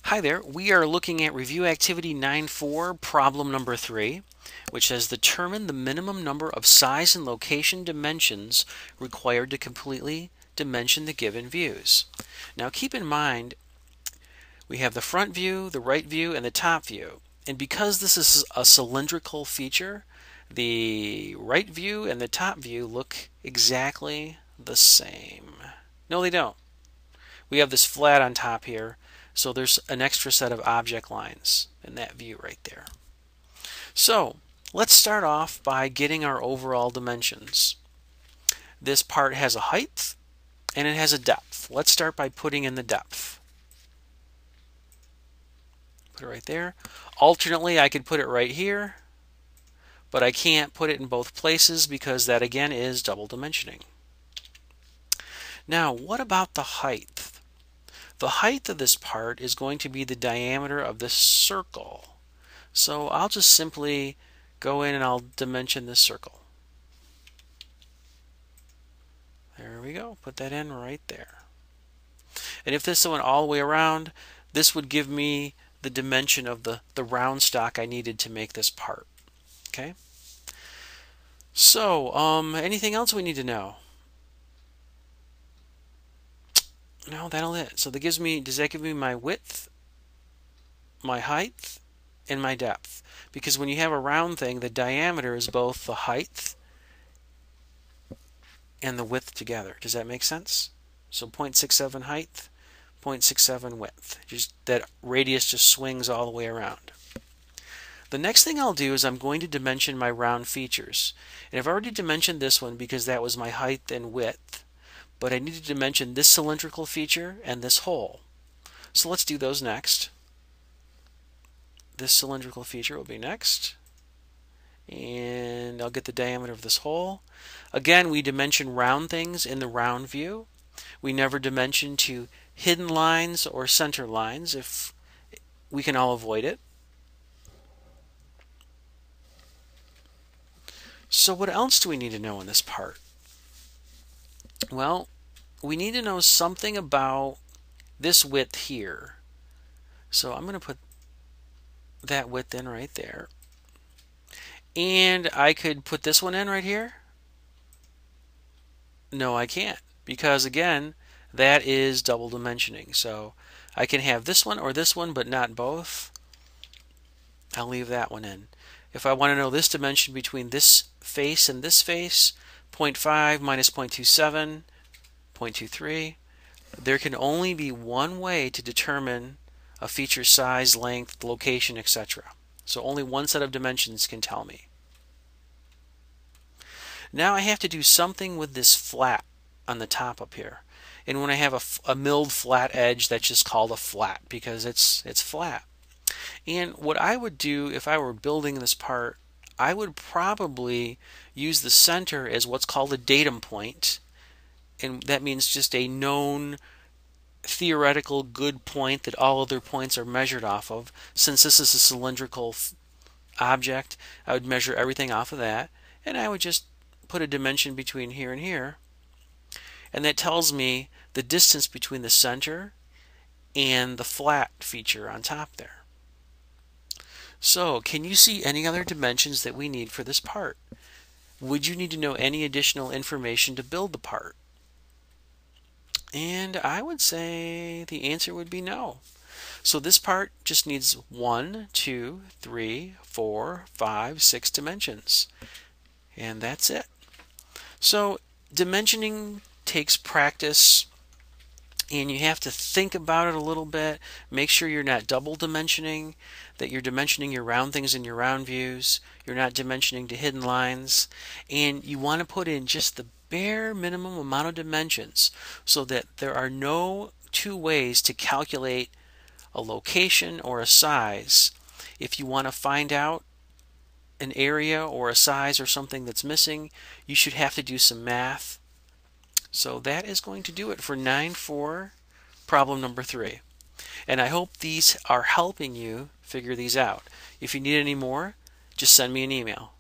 Hi there, we are looking at Review Activity 9-4, problem number 3, which says determine the minimum number of size and location dimensions required to completely dimension the given views. Now keep in mind, we have the front view, the right view, and the top view. And because this is a cylindrical feature, the right view and the top view look exactly the same. No, they don't. We have this flat on top here, so there's an extra set of object lines in that view right there. So let's start off by getting our overall dimensions. This part has a height and it has a depth. Let's start by putting in the depth. Put it right there. Alternately, I could put it right here, but I can't put it in both places because that again is double dimensioning. Now, what about the height? The height of this part is going to be the diameter of this circle. So I'll just simply go in and I'll dimension this circle. There we go. Put that in right there. And if this went all the way around, this would give me the dimension of the round stock I needed to make this part. Okay? So, anything else we need to know? No, that'll it. So that gives me, does that give me my width, my height, and my depth? Because when you have a round thing, the diameter is both the height and the width together. Does that make sense? So 0.67 height, 0.67 width. Just that radius just swings all the way around. The next thing I'll do is I'm going to dimension my round features. And I've already dimensioned this one because that was my height and width. But I need to dimension this cylindrical feature and this hole. So let's do those next. This cylindrical feature will be next. And I'll get the diameter of this hole. Again, we dimension round things in the round view. We never dimension to hidden lines or center lines if we can all avoid it. So what else do we need to know in this part? Well, we need to know something about this width here. So I'm going to put that width in right there. And I could put this one in right here. No, I can't. Because again, that is double dimensioning. So I can have this one or this one, but not both. I'll leave that one in. If I want to know this dimension between this face and this face, 0.5 minus 0.27, 0.23. There can only be one way to determine a feature size, length, location, etc. So only one set of dimensions can tell me. Now I have to do something with this flat on the top up here. And when I have a milled flat edge, that's just called a flat because it's flat. And what I would do if I were building this part, I would probably use the center as what's called a datum point, and that means just a known theoretical good point that all other points are measured off of. Since this is a cylindrical object, I would measure everything off of that, and I would just put a dimension between here and here, and that tells me the distance between the center and the flat feature on top there. So, can you see any other dimensions that we need for this part? Would you need to know any additional information to build the part? And I would say the answer would be no. So this part just needs 1, 2, 3, 4, 5, 6 dimensions. And that's it. So dimensioning takes practice, and you have to think about it a little bit. Make sure you're not double dimensioning, that you're dimensioning your round things in your round views. You're not dimensioning to hidden lines. And you want to put in just the bare minimum amount of dimensions so that there are no two ways to calculate a location or a size. If you want to find out an area or a size or something that's missing, you should have to do some math. So that is going to do it for 9-4, problem number 3. And I hope these are helping you figure these out. If you need any more, just send me an email.